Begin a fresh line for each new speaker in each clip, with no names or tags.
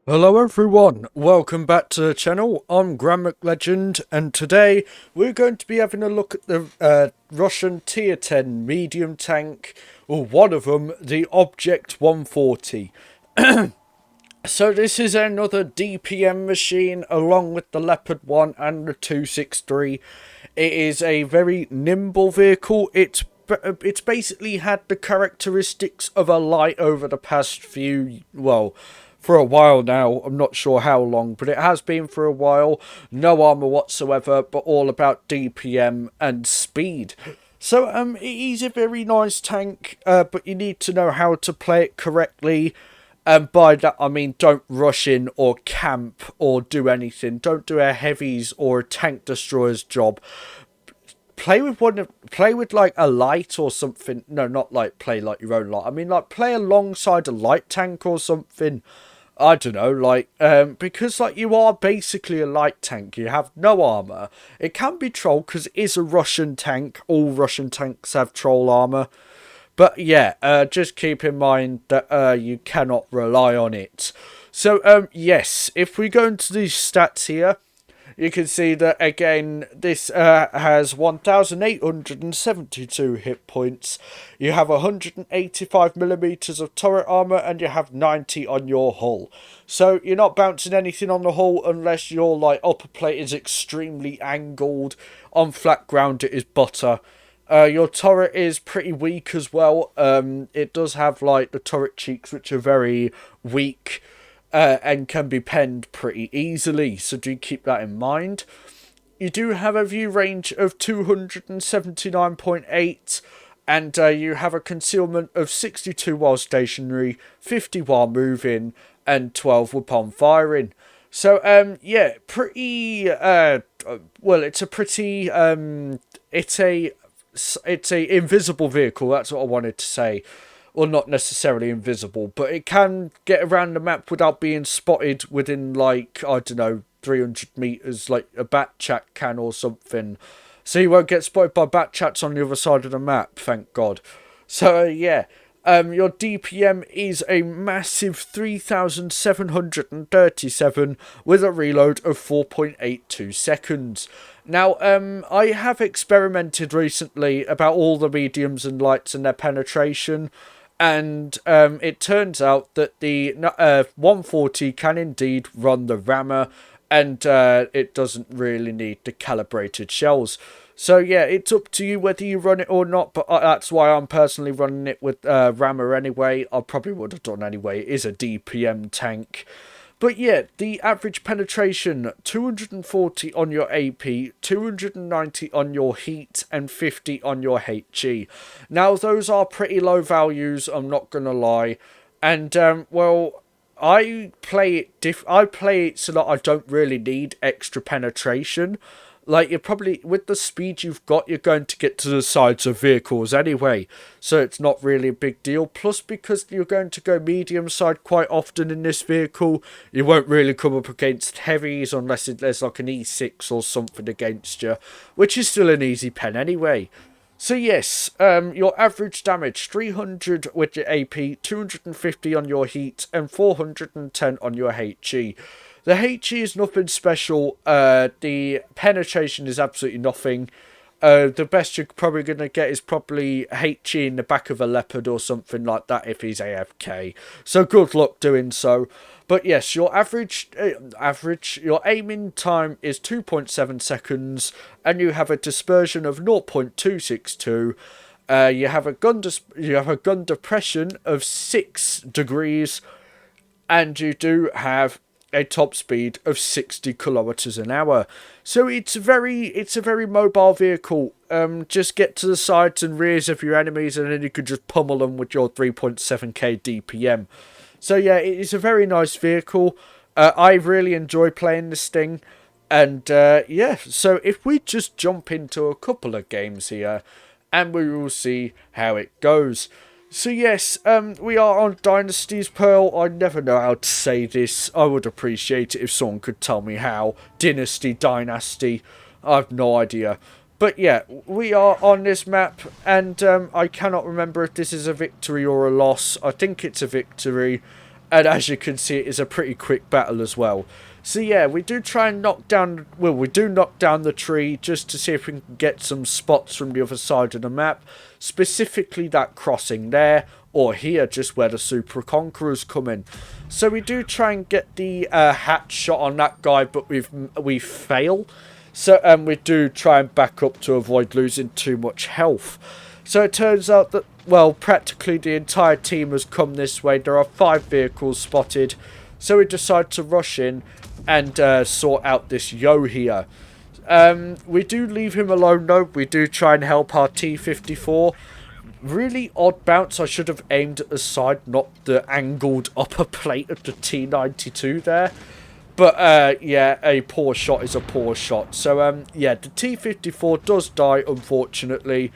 Hello everyone, welcome back to the channel. I'm GrandMcLegend, and today we're going to be having a look at the Russian tier 10 medium tank, or one of them, the Object 140. So this is another DPM machine along with the Leopard 1 and the 263. It is a very nimble vehicle. It's basically had the characteristics of a light over the past few, well, for a while now. I'm not sure how long, but it has been for a while. No armor whatsoever, but all about DPM and speed. So it is a very nice tank, but you need to know how to play it correctly. And by that I mean don't rush in or camp or do anything. Don't do a heavies or a tank destroyer's job. Play with like a light or something. No, not like play like your own light. I mean like play alongside a light tank or something. I don't know, like, because, like, you are basically a light tank, you have no armour. It can be troll, because it is a Russian tank. All Russian tanks have troll armour. But, yeah, just keep in mind that, you cannot rely on it. So, yes, if we go into these stats here, you can see that again this has 1872 hit points. You have 185 millimeters of turret armor and you have 90 on your hull. So you're not bouncing anything on the hull unless your like upper plate is extremely angled. On flat ground it is butter. Your turret is pretty weak as well. It does have like the turret cheeks which are very weak. And can be penned pretty easily, so do keep that in mind. You do have a view range of 279.8, and you have a concealment of 62 while stationary, 50 while moving, and 12 upon firing. So, yeah, pretty, well, it's a pretty, it's a invisible vehicle, that's what I wanted to say. Well, not necessarily invisible, but it can get around the map without being spotted within, like, I don't know, 300 meters, like a bat chat can or something. So you won't get spotted by bat chats on the other side of the map, thank God. So, yeah, your DPM is a massive 3,737 with a reload of 4.82 seconds. Now, I have experimented recently about all the mediums and lights and their penetration. And it turns out that the 140 can indeed run the rammer, and it doesn't really need the calibrated shells. So yeah, it's up to you whether you run it or not, but that's why I'm personally running it with rammer anyway. I probably would have done anyway. It is a DPM tank. But yeah, the average penetration, 240 on your AP, 290 on your heat, and 50 on your HE. Now, those are pretty low values, I'm not going to lie. And, well, I play it so that I don't really need extra penetration. Like, you're probably, with the speed you've got, you're going to get to the sides of vehicles anyway. So it's not really a big deal. Plus, because you're going to go medium side quite often in this vehicle, you won't really come up against heavies unless there's like an E6 or something against you. Which is still an easy pen anyway. So yes, your average damage, 300 with your AP, 250 on your heat, and 410 on your HE. The HE is nothing special. The penetration is absolutely nothing. The best you're probably going to get is probably HE in the back of a Leopard or something like that if he's AFK. So good luck doing so. But yes, your your aiming time is 2.7 seconds, and you have a dispersion of 0.262. You have a gun depression of 6 degrees, and you do have a top speed of 60 kilometers an hour. So it's a very mobile vehicle. Just get to the sides and rears of your enemies, and then you can just pummel them with your 3.7k DPM. So yeah, it is a very nice vehicle. I really enjoy playing this thing. And yeah, so if we just jump into a couple of games here, and we will see how it goes. So yes, we are on Dynasty's Pearl. I never know how to say this. I would appreciate it if someone could tell me how. Dynasty. I have no idea. But yeah, we are on this map, and I cannot remember if this is a victory or a loss. I think it's a victory. And as you can see, it is a pretty quick battle as well. So yeah, we do try and knock down, well, we do knock down the tree just to see if we can get some spots from the other side of the map. Specifically that crossing there, or here, just where the Super Conquerors come in. So we do try and get the hatch shot on that guy, but we fail. So we do try and back up to avoid losing too much health. So it turns out that, well, practically the entire team has come this way. There are 5 vehicles spotted. So we decide to rush in and sort out this Yo here. We do leave him alone though. We do try and help our T-54. Really odd bounce. I should have aimed at the side, not the angled upper plate of the T-92 there. But yeah, a poor shot is a poor shot. So yeah, the T-54 does die, unfortunately,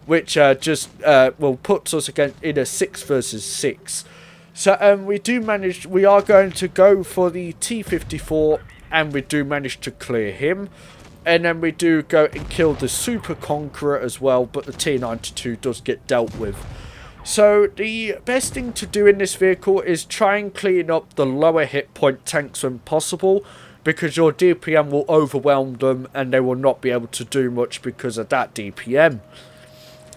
which puts us again in a 6 versus 6. So we are going to go for the T-54, and we do manage to clear him. And then we do go and kill the Super Conqueror as well, but the T-92 does get dealt with. So the best thing to do in this vehicle is try and clean up the lower hit point tanks when possible, because your DPM will overwhelm them and they will not be able to do much because of that DPM.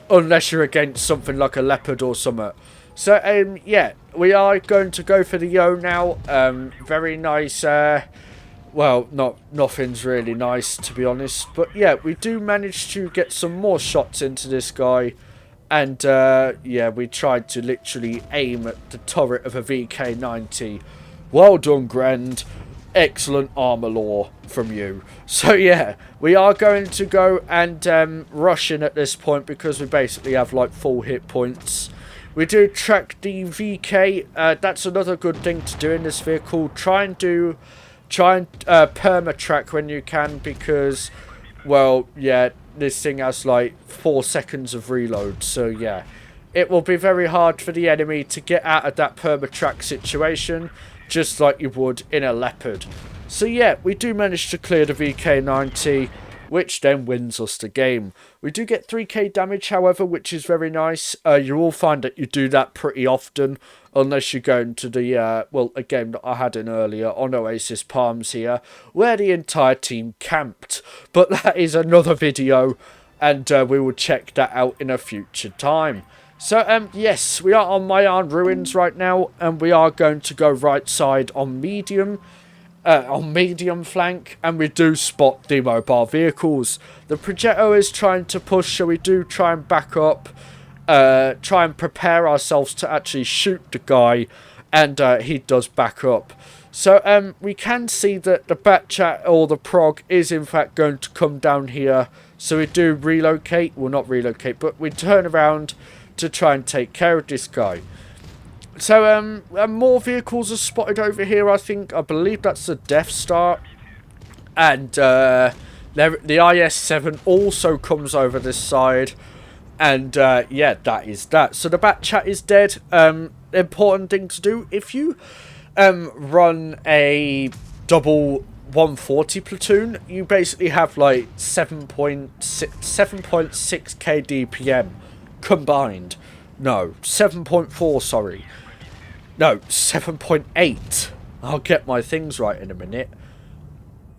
Unless you're against something like a Leopard or something. So yeah, we are going to go for the Yo now. Very nice. Well, nothing's really nice, to be honest. But yeah, we do manage to get some more shots into this guy. And yeah, we tried to literally aim at the turret of a VK90. Well done, Grand. Excellent armor lore from you. So yeah, we are going to go and rush in at this point, because we basically have like full hit points. We do track the VK. That's another good thing to do in this vehicle. Try and perma track when you can, because, well, yeah, this thing has like 4 seconds of reload. So yeah, it will be very hard for the enemy to get out of that perma track situation, just like you would in a Leopard. So yeah, we do manage to clear the VK90, which then wins us the game. We do get 3k damage, however, which is very nice. You will find that you do that pretty often, unless you go into the, well, a game that I had in earlier on Oasis Palms here, where the entire team camped. But that is another video, and we will check that out in a future time. So, yes, we are on Mayan Ruins right now, and we are going to go right side on medium flank, and we do spot the mobile vehicles. The Progetto is trying to push, so we do try and back up, try and prepare ourselves to actually shoot the guy, and he does back up. So we can see that the Batchat or the prog is in fact going to come down here, so we do relocate, well not relocate, but we turn around to try and take care of this guy. So, more vehicles are spotted over here, I believe that's the Death Star. And, the IS-7 also comes over this side. And, yeah, that is that. So, the Batchat is dead. Important thing to do, if you, run a double 140 platoon, you basically have, like, 7.6k DPM combined. No, 7.4, sorry. No, 7.8. I'll get my things right in a minute.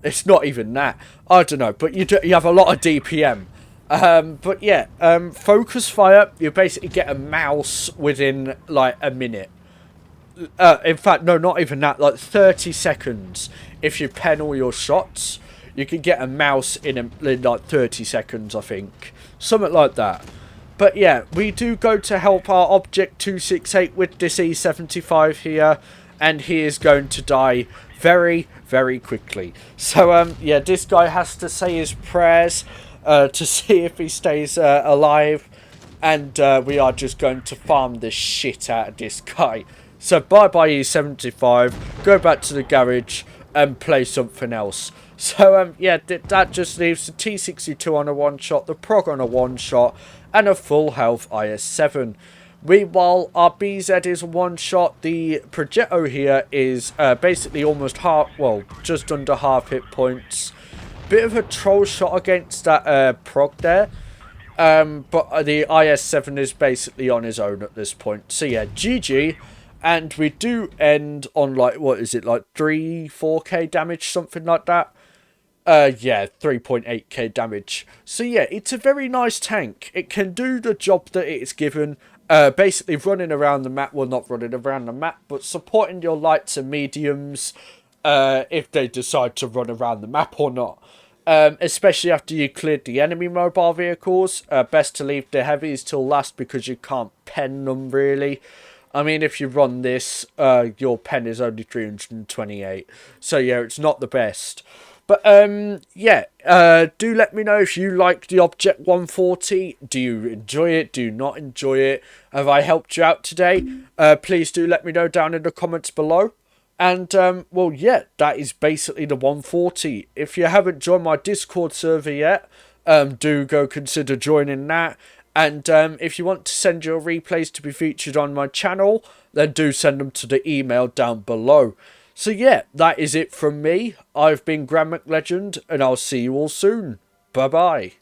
It's not even that. I don't know, but you have a lot of DPM. But yeah, focus fire, you basically get a mouse within, like, a minute. In fact, no, not even that, like 30 seconds. If you pen all your shots, you can get a mouse in like 30 seconds, I think. Something like that. But yeah, we do go to help our Object 268 with this E75 here, and he is going to die very, very quickly. So, yeah, this guy has to say his prayers to see if he stays alive, and we are just going to farm the shit out of this guy. So, bye-bye E75, go back to the garage and play something else. So, yeah, that just leaves the T62 on a one-shot, the prog on a one-shot, and a full health IS-7. Meanwhile, our BZ is a one-shot. The Progetto here is basically almost half, well, just under half hit points. Bit of a troll shot against that prog there. But the IS-7 is basically on his own at this point. So yeah, GG. And we do end on, like, what is it, like 4k damage, something like that. Yeah, 3.8k damage. So yeah, it's a very nice tank. It can do the job that it's given. Basically running around the map, well, not running around the map, but supporting your lights and mediums, if they decide to run around the map or not. Especially after you cleared the enemy mobile vehicles. Best to leave the heavies till last because you can't pen them, really. I mean, if you run this, your pen is only 328. So yeah, it's not the best. But yeah, do let me know if you like the Object 140. Do you enjoy it? Do you not enjoy it? Have I helped you out today? Please do let me know down in the comments below. And well, yeah, that is basically the 140. If you haven't joined my Discord server yet, do go consider joining that. And if you want to send your replays to be featured on my channel, then do send them to the email down below. So yeah, that is it from me. I've been Grand McLegend, and I'll see you all soon. Bye bye.